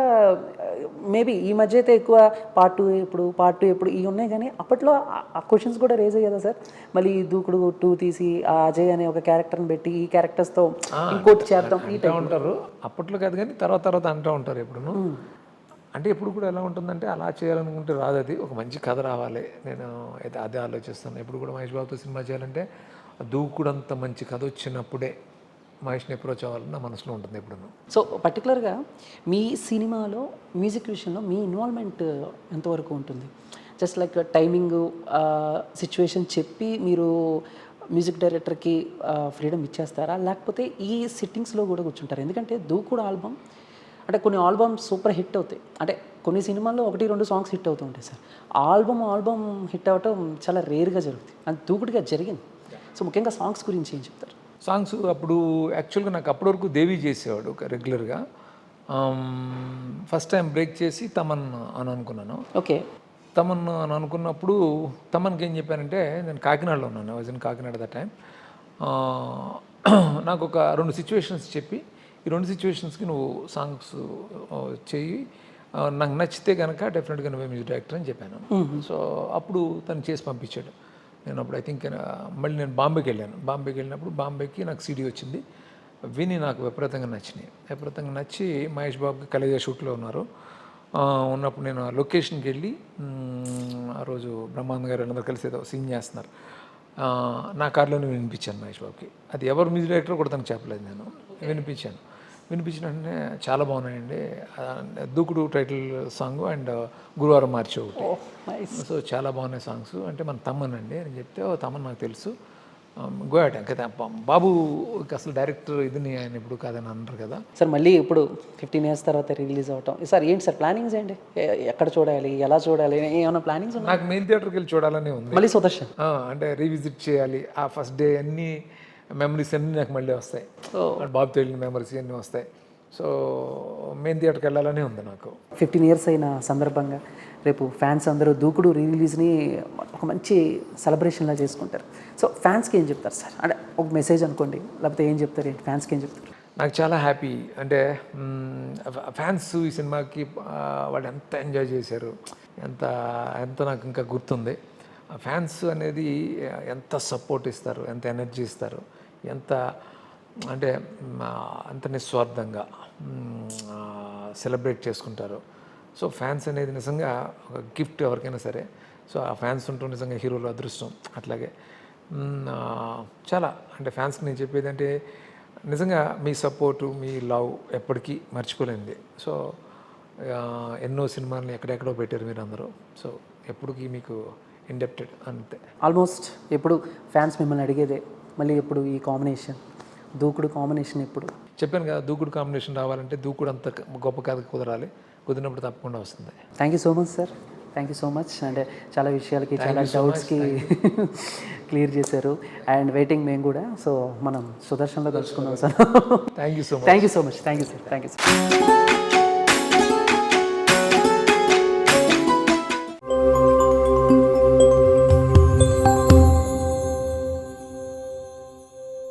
మేబీ ఈ మధ్య అయితే ఎక్కువ పార్ట్ 2 ఎప్పుడు, పార్ట్ 2 ఎప్పుడు ఇవి ఉన్నాయి. కానీ అప్పట్లో ఆ క్వశ్చన్స్ కూడా రేజ్ అయ్యాయి కదా సార్. మళ్ళీ దూకుడు 2 తీసి ఆ అజయ్ అనే ఒక క్యారెక్టర్ని పెట్టి ఈ క్యారెక్టర్స్తో ఇంకోటి చేద్దాం ఈ అంటూ ఉంటారు. అప్పట్లో కాదు కానీ తర్వాత అంటూ ఉంటారు ఎప్పుడును. అంటే ఎప్పుడు కూడా ఎలా ఉంటుందంటే అలా చేయాలనుకుంటే రాదు, అది ఒక మంచి కథ రావాలి. నేను అయితే అదే ఆలోచిస్తాను ఎప్పుడు కూడా. మహేష్ బాబుతో సినిమా చేయాలంటే దూకుడంత మంచి కథ వచ్చినప్పుడే మహేష్ని అప్రోచ్ అవ్వాలని నా మనసులో ఉంటుంది ఎప్పుడు. సో పర్టికులర్గా మీ సినిమాలో మ్యూజిక్ విషయంలో మీ ఇన్వాల్వ్మెంట్ ఎంతవరకు ఉంటుంది? జస్ట్ లైక్ టైమింగ్ సిచ్యువేషన్ చెప్పి మీరు మ్యూజిక్ డైరెక్టర్కి ఫ్రీడమ్ ఇచ్చేస్తారా, లేకపోతే ఈ సిట్టింగ్స్లో కూడా కూర్చుంటారు? ఎందుకంటే దూకుడు ఆల్బమ్ అంటే కొన్ని ఆల్బమ్స్ సూపర్ హిట్ అవుతాయి, అంటే కొన్ని సినిమాల్లో 1-2 సాంగ్స్ హిట్ అవుతూ ఉంటాయి సార్. ఆల్బమ్ హిట్ అవ్వటం చాలా రేర్గా జరుగుతుంది, అంత దూకుడుగా జరిగింది. సో ముఖ్యంగా సాంగ్స్ గురించి ఏం చెప్తారు? సాంగ్స్ అప్పుడు యాక్చువల్గా నాకు అప్పటి వరకు దేవి చేసేవాడు ఒక రెగ్యులర్గా. ఫస్ట్ టైం బ్రేక్ చేసి తమన్ అని అనుకున్నాను. ఓకే. తమన్ అని అనుకున్నప్పుడు తమన్కి ఏం చెప్పానంటే, నేను కాకినాడలో ఉన్నాను, was in Kakinada that time. నాకు ఒక 2 సిచ్యువేషన్స్ చెప్పి, ఈ 2 సిచ్యువేషన్స్కి నువ్వు సాంగ్స్ చెయ్యి, నాకు నచ్చితే కనుక డెఫినెట్గా నువ్వే మ్యూజిక్ డైరెక్టర్ అని చెప్పాను. సో అప్పుడు తను చేసి పంపించాడు. నేను అప్పుడు ఐ థింక్ మళ్ళీ నేను బాంబేకి వెళ్ళాను. బాంబేకి వెళ్ళినప్పుడు బాంబేకి నాకు సీడీ వచ్చింది. విని నాకు విపరీతంగా నచ్చి మహేష్ బాబుకి కలేజా షూట్లో ఉన్నప్పుడు నేను ఆ లొకేషన్కి వెళ్ళి ఆ రోజు బ్రహ్మానంద గారు అందరూ కలిసి ఏదో సీన్ చేస్తున్నారు. నా కార్లోనే వినిపించాను మహేష్ బాబుకి. అది ఎవరు మ్యూజిక్ డైరెక్టర్ కూడా తనకు చెప్పలేదు, నేను వినిపించిన వెంటనే చాలా బాగున్నాయండి. దూకుడు టైటిల్ సాంగ్ అండ్ గురువారం మార్చి ఒకటి. సో చాలా బాగున్నాయి సాంగ్స్ అంటే మన తమ్మనండి అని చెప్తే, తమ్మన్ నాకు తెలుసు, గోయాట కదా బాబు అసలు డైరెక్టర్ ఇదిని ఆయన ఇప్పుడు కాదని అంటారు కదా సార్. మళ్ళీ ఇప్పుడు 15 years తర్వాత రిలీజ్ అవటం సార్, ఏంటి సార్ ప్లానింగ్స్ ఏంటి? ఎక్కడ చూడాలి, ఎలా చూడాలి, ఏమైనా ప్లానింగ్స్ ఉన్నాయి? నాకు మెయిన్ థియేటర్కి వెళ్ళి చూడాలని ఉంది. మళ్ళీ సుదర్శన్ అంటే రీవిజిట్ చేయాలి. ఆ ఫస్ట్ డే అన్ని మెమరీస్ అన్నీ నాకు మళ్ళీ వస్తాయి. బాబుతో వెళ్ళిన మెమరీస్ అన్నీ వస్తాయి. సో మెయిన్ థియేటర్కి వెళ్ళాలని ఉంది నాకు. 15 years అయిన సందర్భంగా రేపు ఫ్యాన్స్ అందరూ దూకుడు రిలీజ్ని ఒక మంచి సెలబ్రేషన్లా చేసుకుంటారు. సో ఫ్యాన్స్కి ఏం చెప్తారు సార్? అంటే ఒక మెసేజ్ అనుకోండి, లేకపోతే ఏం చెప్తారు, ఏంటి ఫ్యాన్స్కి ఏం చెప్తారు? నాకు చాలా హ్యాపీ. అంటే ఫ్యాన్స్ ఈ సినిమాకి వాళ్ళు ఎంత ఎంజాయ్ చేశారు, ఎంత నాకు ఇంకా గుర్తుంది. ఫ్యాన్స్ అనేది ఎంత సపోర్ట్ ఇస్తారు, ఎంత ఎనర్జీ ఇస్తారు, ఎంత అంటే అంత నిస్వార్థంగా సెలబ్రేట్ చేసుకుంటారు. సో ఫ్యాన్స్ అనేది నిజంగా ఒక గిఫ్ట్ ఎవరికైనా సరే. సో ఆ ఫ్యాన్స్ ఉంటూ నిజంగా హీరోలు అదృష్టం. అట్లాగే చాలా అంటే ఫ్యాన్స్కి నేను చెప్పేది అంటే నిజంగా మీ సపోర్టు, మీ లవ్ ఎప్పటికీ మర్చిపోలేనిది. సో ఎన్నో సినిమాలని ఎక్కడెక్కడో పెట్టారు మీరు అందరూ. సో ఎప్పటికీ మీకు ఇండెప్టెడ్ అంతే. ఆల్మోస్ట్ ఎప్పుడు ఫ్యాన్స్ మిమ్మల్ని అడిగేదే, మళ్ళీ ఎప్పుడు ఈ కాంబినేషన్ దూకుడు కాంబినేషన్ ఎప్పుడు? చెప్పాను కదా, దూకుడు కాంబినేషన్ రావాలంటే దూకుడు అంత గొప్ప కథ కుదరాలి. కుదిరినప్పుడు తప్పకుండా వస్తుంది. Thank you so much sir, thank you so much. అంటే చాలా విషయాలకి, చాలా డౌట్స్కి క్లియర్ చేశారు. అండ్ వెయిటింగ్ మేము కూడా. సో మనం సుదర్శన్లో కలుసుకుందాం sir. Thank you so much. Thank you so much. Thank you sir.